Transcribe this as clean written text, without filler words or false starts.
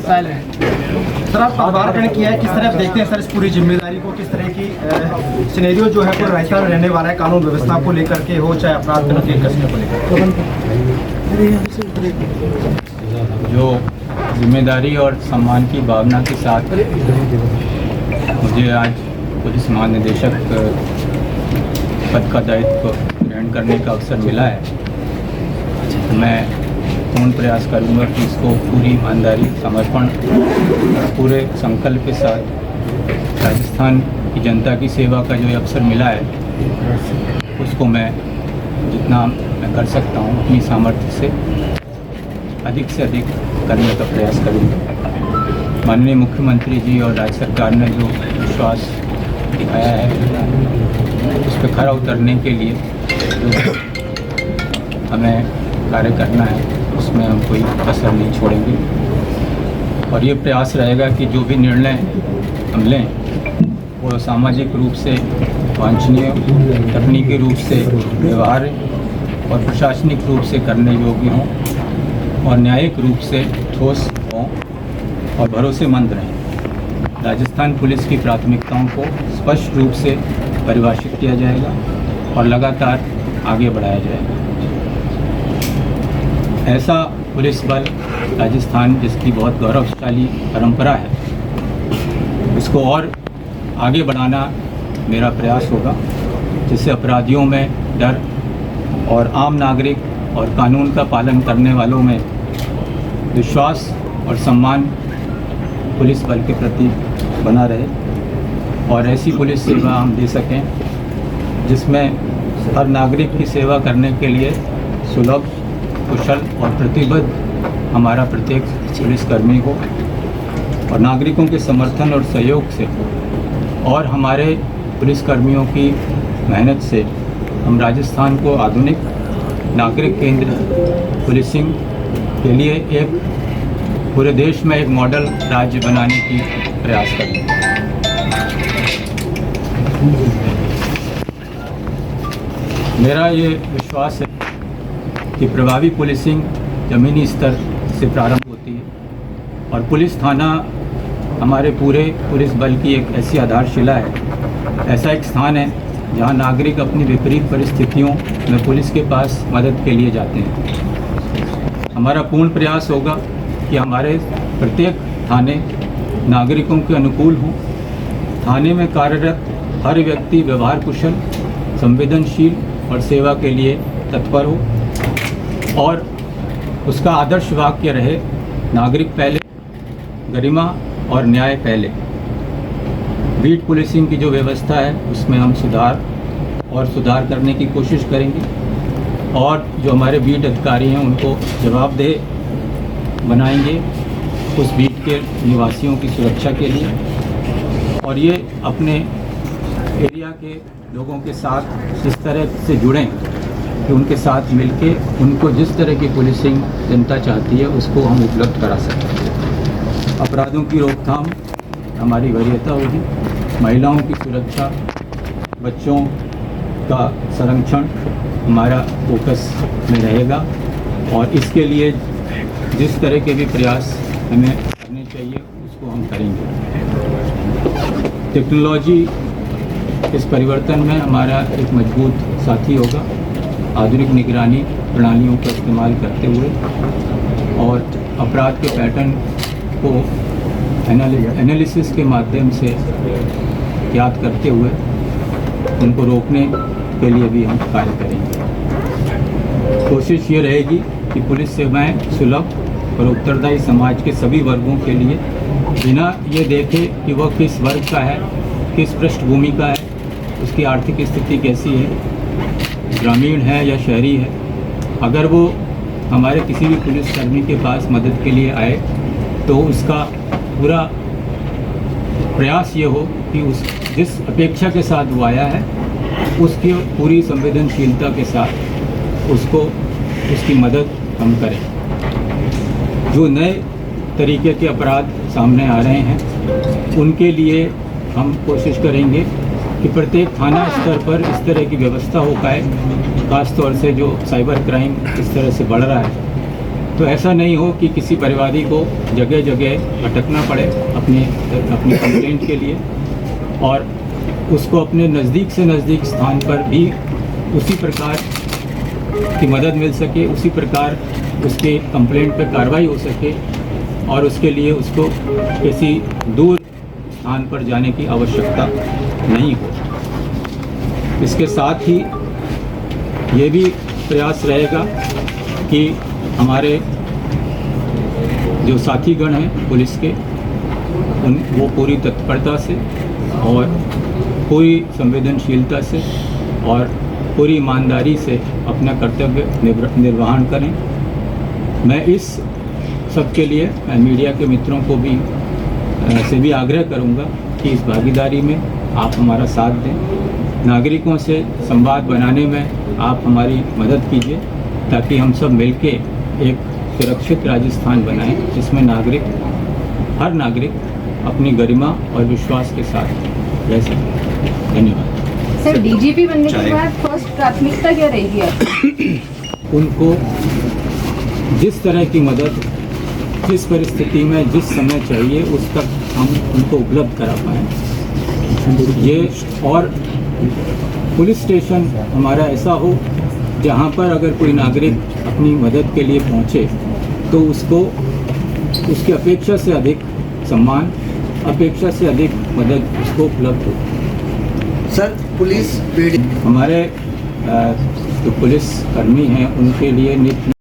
Style है। Sir आप पदार्पण किया है, किस तरह आप देखते हैं सर इस पूरी जिम्मेदारी को, किस तरह की सिनेरियो जो है पूरे राजस्थान में रहने वाला है, कानून व्यवस्था को लेकर के हो चाहे अपराध के कसने को लेकर? जो जिम्मेदारी और सम्मान की भावना के साथ मुझे आज पुलिस महानिदेशक पद का दायित्व ग्रहण करने का अवसर मिला है, मैं पूर्ण प्रयास करूंगा कि इसको पूरी ईमानदारी, समर्पण और पूरे संकल्प के साथ राजस्थान की जनता की सेवा का जो अवसर मिला है उसको मैं जितना मैं कर सकता हूं अपनी सामर्थ्य से अधिक करने का प्रयास करूंगा। माननीय मुख्यमंत्री जी और राज्य सरकार ने जो विश्वास दिखाया है उस पर खरा उतरने के लिए जो हमें कार्य करना है उसमें हम कोई कसर नहीं छोड़ेंगे और ये प्रयास रहेगा कि जो भी निर्णय हम लें वो सामाजिक रूप से वांछनीय, तकनीकी रूप से व्यवहार्य और प्रशासनिक रूप से करने योग्य हों और न्यायिक रूप से ठोस हों और भरोसेमंद रहें। राजस्थान पुलिस की प्राथमिकताओं को स्पष्ट रूप से परिभाषित किया जाएगा और लगातार आगे बढ़ाया जाएगा। ऐसा पुलिस बल राजस्थान जिसकी बहुत गौरवशाली परंपरा है इसको और आगे बढ़ाना मेरा प्रयास होगा, जिससे अपराधियों में डर और आम नागरिक और कानून का पालन करने वालों में विश्वास और सम्मान पुलिस बल के प्रति बना रहे और ऐसी पुलिस सेवा हम दे सकें जिसमें हर नागरिक की सेवा करने के लिए सुलभ, कुशल और प्रतिबद्ध हमारा प्रत्येक पुलिसकर्मी हो और नागरिकों के समर्थन और सहयोग से और हमारे पुलिसकर्मियों की मेहनत से हम राजस्थान को आधुनिक नागरिक केंद्र पुलिसिंग के लिए एक पूरे देश में एक मॉडल राज्य बनाने की प्रयास करेंगे। मेरा ये विश्वास है कि प्रभावी पुलिसिंग ज़मीनी स्तर से प्रारंभ होती है और पुलिस थाना हमारे पूरे पुलिस बल की एक ऐसी आधारशिला है, ऐसा एक स्थान है जहां नागरिक अपनी विपरीत परिस्थितियों में पुलिस के पास मदद के लिए जाते हैं। हमारा पूर्ण प्रयास होगा कि हमारे प्रत्येक थाने नागरिकों के अनुकूल हों, थाने में कार्यरत हर व्यक्ति व्यवहार कुशल, संवेदनशील और सेवा के लिए तत्पर हो और उसका आदर्श वाक्य रहे, नागरिक पहले, गरिमा और न्याय पहले। बीट पुलिसिंग की जो व्यवस्था है उसमें हम सुधार करने की कोशिश करेंगे और जो हमारे बीट अधिकारी हैं उनको जवाबदेह बनाएंगे उस बीट के निवासियों की सुरक्षा के लिए और ये अपने एरिया के लोगों के साथ इस तरह से जुड़ें कि उनके साथ मिलके उनको जिस तरह की पुलिसिंग जनता चाहती है उसको हम उपलब्ध करा सकते हैं। अपराधों की रोकथाम हमारी वरीयता होगी, महिलाओं की सुरक्षा, बच्चों का संरक्षण हमारा फोकस में रहेगा और इसके लिए जिस तरह के भी प्रयास हमें करने चाहिए उसको हम करेंगे। टेक्नोलॉजी इस परिवर्तन में हमारा एक मजबूत साथी होगा, आधुनिक निगरानी प्रणालियों का इस्तेमाल करते हुए और अपराध के पैटर्न को एनालिसिस के माध्यम से याद करते हुए उनको रोकने के लिए भी हम कार्य करेंगे। कोशिश ये रहेगी कि पुलिस सेवाएं सुलभ और उत्तरदायी समाज के सभी वर्गों के लिए बिना ये देखे कि वह किस वर्ग का है, किस पृष्ठभूमि का है, उसकी आर्थिक स्थिति कैसी है, ग्रामीण है या शहरी है, अगर वो हमारे किसी भी पुलिसकर्मी के पास मदद के लिए आए तो उसका पूरा प्रयास ये हो कि उस जिस अपेक्षा के साथ वो आया है उसकी पूरी संवेदनशीलता के साथ उसको उसकी मदद हम करें। जो नए तरीके के अपराध सामने आ रहे हैं उनके लिए हम कोशिश करेंगे कि प्रत्येक थाना स्तर पर इस तरह की व्यवस्था हो पाए, खासतौर से जो साइबर क्राइम इस तरह से बढ़ रहा है तो ऐसा नहीं हो कि किसी परिवादी को जगह जगह भटकना पड़े अपनी कंप्लेंट के लिए, और उसको अपने नज़दीक से नज़दीक स्थान पर भी उसी प्रकार की मदद मिल सके, उसी प्रकार उसके कंप्लेंट पर कार्रवाई हो सके, और उसके लिए उसको किसी दूर स्थान पर जाने की आवश्यकता नहीं हो। इसके साथ ही ये भी प्रयास रहेगा कि हमारे जो साथीगण हैं पुलिस के, वो पूरी तत्परता से और पूरी संवेदनशीलता से और पूरी ईमानदारी से अपना कर्तव्य निर्वहन करें। मैं इस सब के लिए मीडिया के मित्रों को भी से भी आग्रह करूंगा कि इस भागीदारी में आप हमारा साथ दें। नागरिकों से संवाद बनाने में आप हमारी मदद कीजिए, ताकि हम सब मिलके एक सुरक्षित राजस्थान बनाएं, जिसमें हर नागरिक अपनी गरिमा और विश्वास के साथ रह सके। धन्यवाद। सर, डीजीपी बनने के बाद फर्स्ट प्राथमिकता क्या रहेगी आपकी? उनको जिस तरह की मदद जिस परिस्थिति में जिस समय चाहिए उस तक हम उनको उपलब्ध करा पाएँ। ये और पुलिस स्टेशन हमारा ऐसा हो जहाँ पर अगर कोई नागरिक अपनी मदद के लिए पहुँचे तो उसको उसकी अपेक्षा से अधिक सम्मान, अपेक्षा से अधिक मदद उसको उपलब्ध हो। सर, पुलिस हमारे जो पुलिस कर्मी हैं उनके लिए नित्य